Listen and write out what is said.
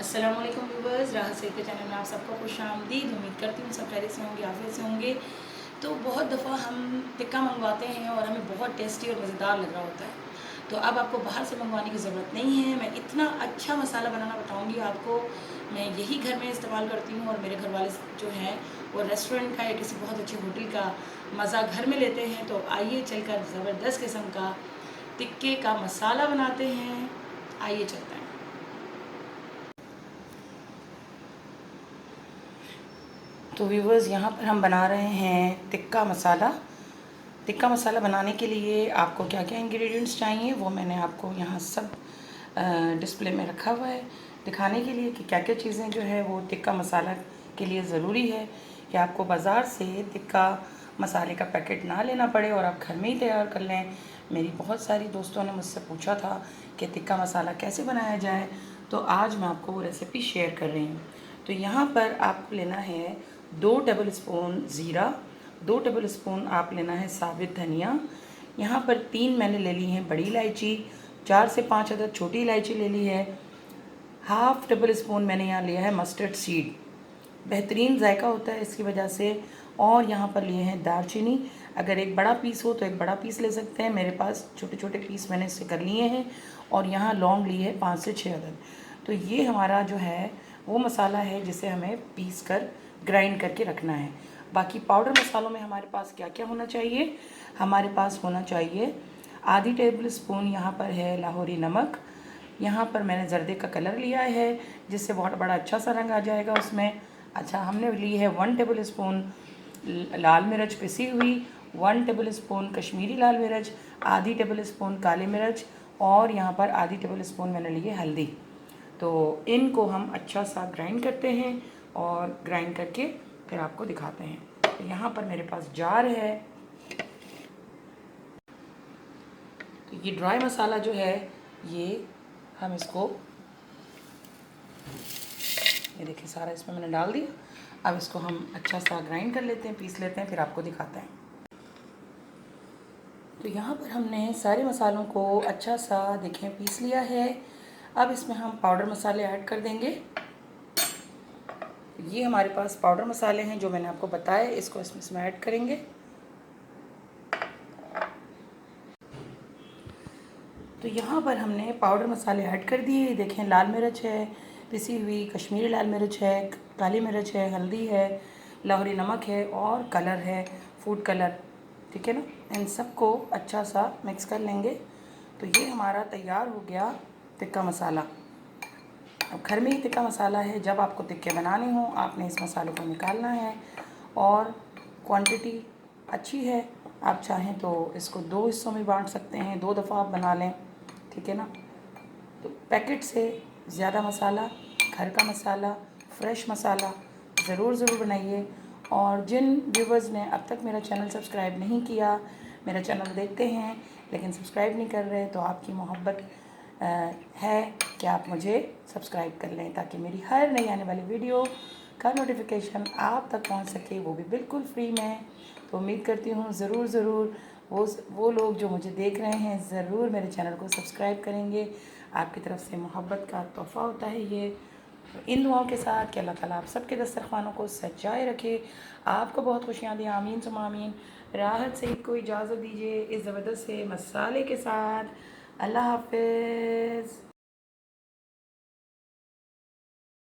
अस्सलाम वालेकुम व्यूवर्स, राहत सेहत के चैनल में आप सबको खुश आमदीद। उम्मीद करती हूँ सब खैरियत से होंगे, आफियत से होंगे। तो बहुत दफ़ा हम टिक्का मंगवाते हैं और हमें बहुत टेस्टी और मज़ेदार लग रहा होता है। तो अब आपको बाहर से मंगवाने की ज़रूरत नहीं है। मैं इतना अच्छा मसाला बनाना बताऊँगी आपको। मैं यही घर में इस्तेमाल करती हूँ और मेरे घर वाले जो हैं वो रेस्टोरेंट का या किसी बहुत अच्छे होटल का मज़ा घर में लेते हैं। तो आइए चलकर ज़बरदस्त किस्म का टिक्के का मसाला बनाते हैं। आइए चलते हैं। तो व्यूवर्स, यहाँ पर हम बना रहे हैं टिक्का मसाला। टिक्का मसाला बनाने के लिए आपको क्या क्या इंग्रेडिएंट्स चाहिए वो मैंने आपको यहाँ सब डिस्प्ले में रखा हुआ है दिखाने के लिए कि क्या क्या चीज़ें जो है वो टिक्का मसाला के लिए ज़रूरी है कि आपको बाज़ार से टिक्का मसाले का पैकेट ना लेना पड़े और आप घर में ही तैयार कर लें। मेरी बहुत सारी दोस्तों ने मुझसे पूछा था कि टिक्का मसाला कैसे बनाया जाए, तो आज मैं आपको वो रेसिपी शेयर कर रही हूँ। तो यहाँ पर आपको लेना है 2 टेबल स्पून ज़ीरा, 2 टेबल स्पून आप लेना है साबित धनिया। यहाँ पर 3 मैंने ले ली हैं बड़ी इलायची, 4 से 5 अदद छोटी इलायची ले ली है। हाफ़ टेबल स्पून मैंने यहाँ लिया है मस्टर्ड सीड, बेहतरीन जायका होता है इसकी वजह से। और यहाँ पर लिए हैं दालचीनी, अगर एक बड़ा पीस हो तो एक बड़ा पीस ले सकते हैं, मेरे पास छोटे छोटे पीस मैंने इससे कर लिए हैं। और यहाँ लौंग ली है 5 से 6 अदद। तो ये हमारा जो है वो मसाला है जिसे हमें पीस कर ग्राइंड करके रखना है। बाकी पाउडर मसालों में हमारे पास क्या क्या होना चाहिए, हमारे पास होना चाहिए आधी टेबल स्पून यहाँ पर है लाहौरी नमक। यहाँ पर मैंने जर्दे का कलर लिया है जिससे बहुत बड़ा अच्छा सा रंग आ जाएगा उसमें। अच्छा, हमने ली है 1 टेबल स्पून लाल मिर्च पिसी हुई, 1 टेबल स्पून कश्मीरी लाल मिर्च, आधी टेबल स्पून काली मिर्च और यहाँ पर आधी टेबल स्पून मैंने ली है हल्दी। तो इनको हम अच्छा सा ग्राइंड करते हैं और ग्राइंड करके फिर आपको दिखाते हैं। तो यहाँ पर मेरे पास जार है। तो ये ड्राई मसाला जो है ये हम इसको, ये देखिए सारा इसमें मैंने डाल दिया। अब इसको हम अच्छा सा ग्राइंड कर लेते हैं, पीस लेते हैं, फिर आपको दिखाते हैं। तो यहाँ पर हमने सारे मसालों को अच्छा सा देखें पीस लिया है। अब इसमें हम पाउडर मसाले ऐड कर देंगे। ये हमारे पास पाउडर मसाले हैं जो मैंने आपको बताया, इसको इसमें ऐड करेंगे। तो यहाँ पर हमने पाउडर मसाले ऐड कर दिए। देखें लाल मिर्च है पिसी हुई, कश्मीरी लाल मिर्च है, काली मिर्च है, हल्दी है, लाहौरी नमक है और कलर है फूड कलर, ठीक है ना। इन सबको अच्छा सा मिक्स कर लेंगे। तो ये हमारा तैयार हो गया टिक्का मसाला। अब घर में ही टिक्का मसाला है, जब आपको टिक्के बनाने हों आपने इस मसाले को निकालना है। और क्वांटिटी अच्छी है, आप चाहें तो इसको 2 हिस्सों में बांट सकते हैं, 2 दफ़ा आप बना लें, ठीक है ना। तो पैकेट से ज़्यादा मसाला, घर का मसाला, फ्रेश मसाला ज़रूर बनाइए। और जिन व्यूवर्स ने अब तक मेरा चैनल सब्सक्राइब नहीं किया, मेरा चैनल देखते हैं लेकिन सब्सक्राइब नहीं कर रहे, तो आपकी मोहब्बत है कि आप मुझे सब्सक्राइब कर लें ताकि मेरी हर नई आने वाली वीडियो का नोटिफिकेशन आप तक पहुंच सके, वो भी बिल्कुल फ्री में। तो उम्मीद करती हूँ ज़रूर वो लोग जो मुझे देख रहे हैं ज़रूर मेरे चैनल को सब्सक्राइब करेंगे। आपकी तरफ से मोहब्बत का तोहफ़ा होता है ये। तो इन दुआओं के साथ कि अल्लाह ताला आप सबके दस्तरखानों को सजाए रखे, आपको बहुत खुशियाँ दें, आमीन सुम्मा आमीन। राहत सईद को इजाज़त दीजिए इस ज़बरदस्त से मसाले के साथ। अल्लाह हाफ़िज़।